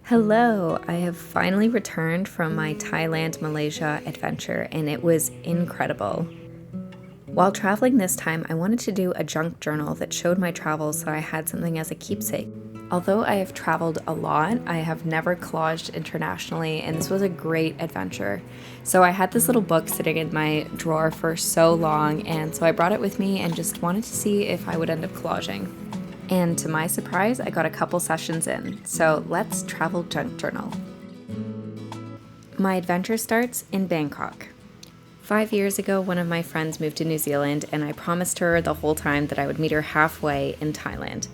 Hello, I have finally returned from my Thailand, Malaysia adventure, and it was incredible. While traveling this time, I wanted to do a junk journal that showed my travels so I had something as a keepsake. Although I have traveled a lot, I have never collaged internationally, and this was a great adventure. So I had this little book sitting in my drawer for so long, and so I brought it with me and just wanted to see if I would end up collaging. And to my surprise, I got a couple sessions in, so let's travel junk journal. My adventure starts in Bangkok. 5 years ago, one of my friends moved to New Zealand, and I promised her the whole time that I would meet her halfway in Thailand.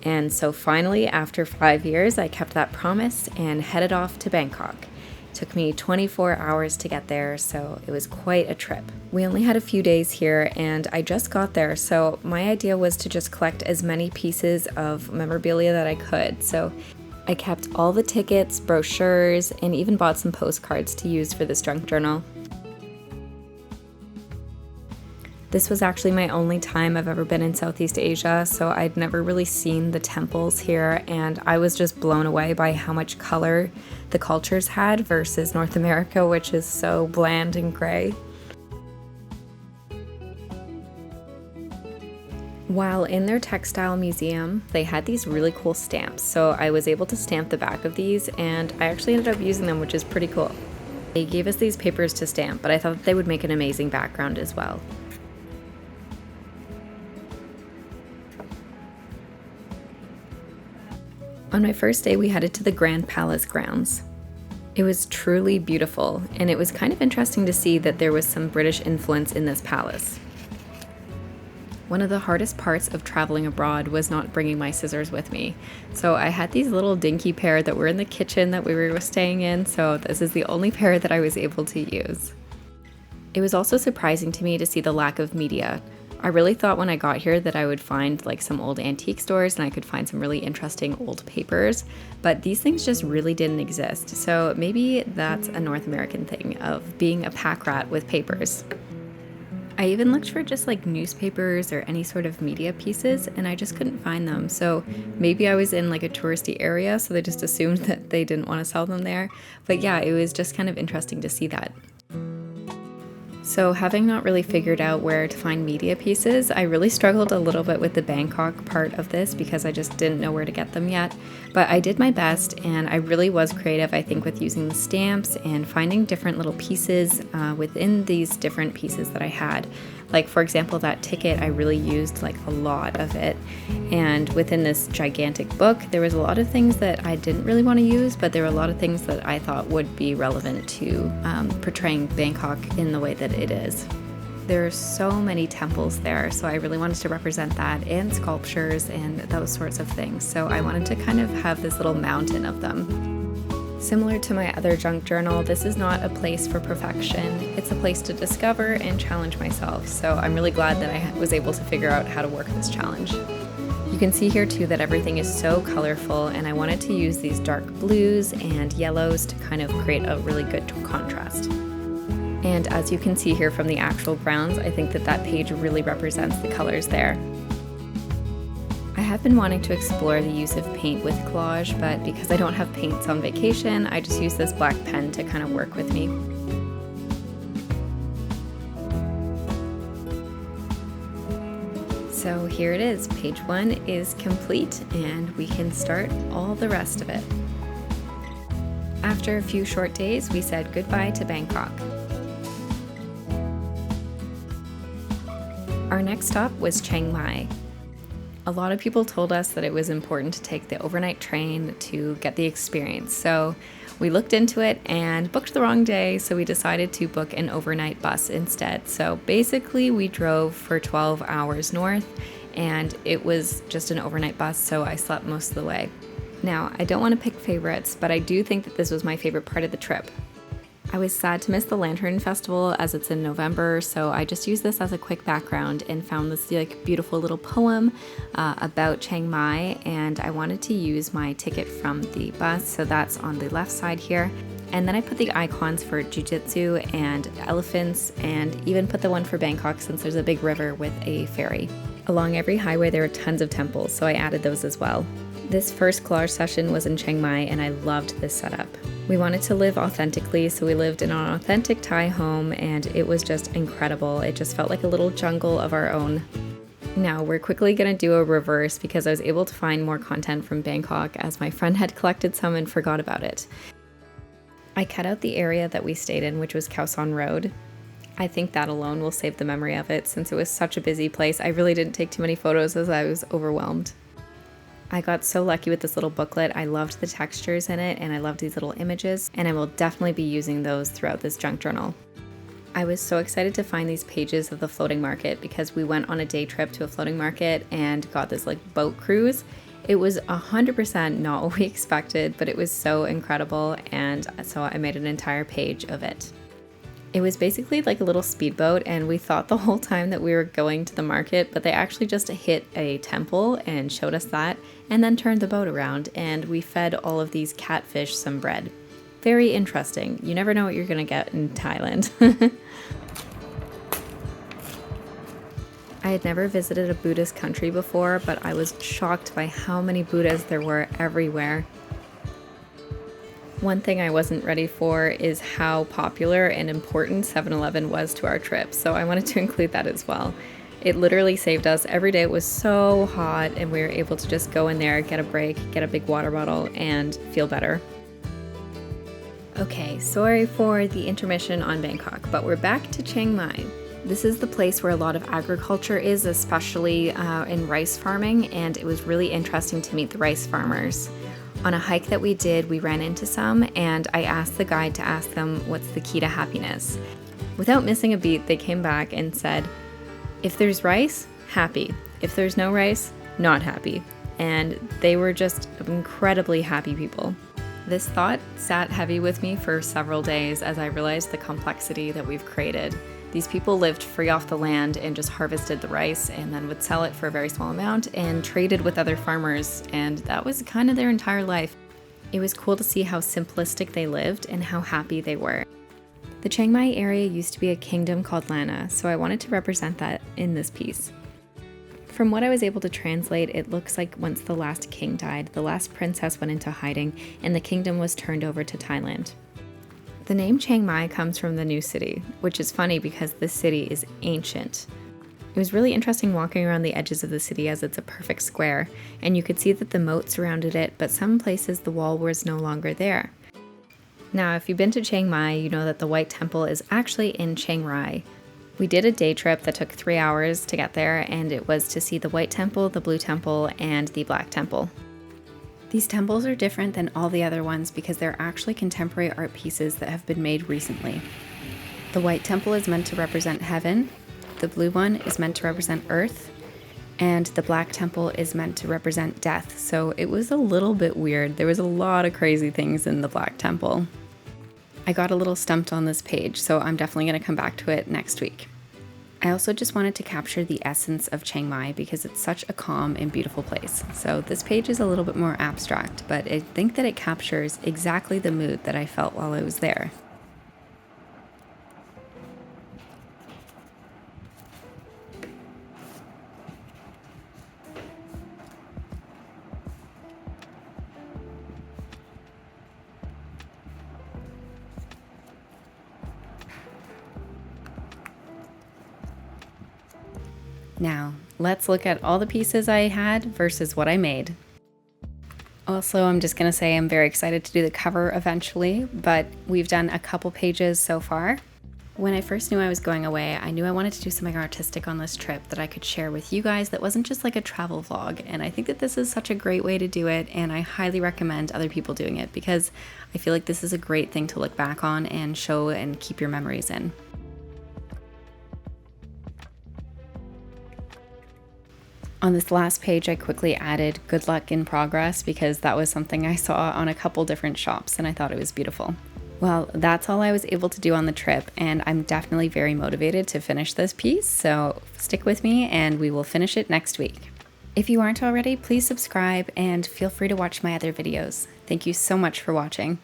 And so finally, after 5 years, I kept that promise and headed off to Bangkok. It took me 24 hours to get there, so it was quite a trip. We only had a few days here, and I just got there, so my idea was to just collect as many pieces of memorabilia that I could. So I kept all the tickets, brochures, and even bought some postcards to use for this junk journal. This was actually my only time I've ever been in Southeast Asia, so I'd never really seen the temples here, and I was just blown away by how much color the cultures had versus North America, which is so bland and gray. While in their textile museum, they had these really cool stamps, so I was able to stamp the back of these, and I actually ended up using them, which is pretty cool. They gave us these papers to stamp, but I thought they would make an amazing background as well. On my first day, we headed to the Grand Palace grounds. It was truly beautiful, and it was kind of interesting to see that there was some British influence in this palace. One of the hardest parts of traveling abroad was not bringing my scissors with me. So I had these little dinky pair that were in the kitchen that we were staying in, so this is the only pair that I was able to use. It was also surprising to me to see the lack of media. I really thought when I got here that I would find like some old antique stores and I could find some really interesting old papers, but these things just really didn't exist. So maybe that's a North American thing of being a pack rat with papers. I even looked for just like newspapers or any sort of media pieces, and I just couldn't find them. So maybe I was in like a touristy area, so they just assumed that they didn't want to sell them there. But yeah, it was just kind of interesting to see that. So having not really figured out where to find media pieces, I really struggled a little bit with the Bangkok part of this because I just didn't know where to get them yet. But I did my best, and I really was creative, I think, with using the stamps and finding different little pieces within these different pieces that I had. Like, for example, that ticket, I really used like a lot of it. And within this gigantic book, there was a lot of things that I didn't really want to use, but there were a lot of things that I thought would be relevant to portraying Bangkok in the way that it is. There are so many temples there, so I really wanted to represent that, and sculptures and those sorts of things. So I wanted to kind of have this little mountain of them. Similar to my other junk journal, this is not a place for perfection. It's a place to discover and challenge myself, so I'm really glad that I was able to figure out how to work this challenge. You can see here too that everything is so colorful, and I wanted to use these dark blues and yellows to kind of create a really good contrast. And as you can see here from the actual grounds, I think that page really represents the colors there. I have been wanting to explore the use of paint with collage, but because I don't have paints on vacation, I just use this black pen to kind of work with me. So here it is, page 1 is complete, and we can start all the rest of it. After a few short days, we said goodbye to Bangkok. Our next stop was Chiang Mai. A lot of people told us that it was important to take the overnight train to get the experience, so we looked into it and booked the wrong day, so we decided to book an overnight bus instead. So basically we drove for 12 hours north, and it was just an overnight bus, so I slept most of the way. Now, I don't want to pick favorites, but I do think that this was my favorite part of the trip. I was sad to miss the Lantern Festival as it's in November, so I just used this as a quick background and found this like beautiful little poem about Chiang Mai, and I wanted to use my ticket from the bus, so that's on the left side here. And then I put the icons for jiu-jitsu and elephants, and even put the one for Bangkok since there's a big river with a ferry. Along every highway there are tons of temples, so I added those as well. This first collage session was in Chiang Mai and I loved this setup. We wanted to live authentically, so we lived in an authentic Thai home and it was just incredible. It just felt like a little jungle of our own. Now we're quickly going to do a reverse because I was able to find more content from Bangkok as my friend had collected some and forgot about it. I cut out the area that we stayed in, which was Khao San Road. I think that alone will save the memory of it since it was such a busy place. I really didn't take too many photos as I was overwhelmed. I got so lucky with this little booklet. I loved the textures in it and I loved these little images, and I will definitely be using those throughout this junk journal. I was so excited to find these pages of the floating market because we went on a day trip to a floating market and got this like boat cruise. It was 100% not what we expected, but it was so incredible, and so I made an entire page of it. It was basically like a little speedboat, and we thought the whole time that we were going to the market, but they actually just hit a temple and showed us that, and then turned the boat around, and we fed all of these catfish some bread. Very interesting. You never know what you're gonna get in Thailand. I had never visited a Buddhist country before, but I was shocked by how many Buddhas there were everywhere. One thing I wasn't ready for is how popular and important 7-Eleven was to our trip, so I wanted to include that as well. It literally saved us. Every day it was so hot and we were able to just go in there, get a break, get a big water bottle, and feel better. Okay, sorry for the intermission on Bangkok, but we're back to Chiang Mai. This is the place where a lot of agriculture is, especially in rice farming, and it was really interesting to meet the rice farmers. On a hike that we did, we ran into some, and I asked the guide to ask them what's the key to happiness. Without missing a beat, they came back and said, if there's rice, happy. If there's no rice, not happy. And they were just incredibly happy people. This thought sat heavy with me for several days as I realized the complexity that we've created. These people lived free off the land and just harvested the rice and then would sell it for a very small amount and traded with other farmers, and that was kind of their entire life. It was cool to see how simplistic they lived and how happy they were. The Chiang Mai area used to be a kingdom called Lana, so I wanted to represent that in this piece. From what I was able to translate, it looks like once the last king died, the last princess went into hiding and the kingdom was turned over to Thailand. The name Chiang Mai comes from the new city, which is funny because this city is ancient. It was really interesting walking around the edges of the city as it's a perfect square, and you could see that the moat surrounded it, but some places the wall was no longer there. Now, if you've been to Chiang Mai, you know that the White Temple is actually in Chiang Rai. We did a day trip that took 3 hours to get there, and it was to see the White Temple, the Blue Temple, and the Black Temple. These temples are different than all the other ones because they're actually contemporary art pieces that have been made recently. The White Temple is meant to represent heaven, the blue one is meant to represent earth, and the Black Temple is meant to represent death. So it was a little bit weird. There was a lot of crazy things in the Black Temple. I got a little stumped on this page, so I'm definitely going to come back to it next week. I also just wanted to capture the essence of Chiang Mai because it's such a calm and beautiful place. So this page is a little bit more abstract, but I think that it captures exactly the mood that I felt while I was there. Now, let's look at all the pieces I had versus what I made. Also, I'm just going to say I'm very excited to do the cover eventually, but we've done a couple pages so far. When I first knew I was going away, I knew I wanted to do something artistic on this trip that I could share with you guys that wasn't just like a travel vlog, and I think that this is such a great way to do it, and I highly recommend other people doing it because I feel like this is a great thing to look back on and show and keep your memories in. On this last page, I quickly added good luck in progress because that was something I saw on a couple different shops and I thought it was beautiful. Well, that's all I was able to do on the trip, and I'm definitely very motivated to finish this piece, so stick with me and we will finish it next week. If you aren't already, please subscribe and feel free to watch my other videos. Thank you so much for watching.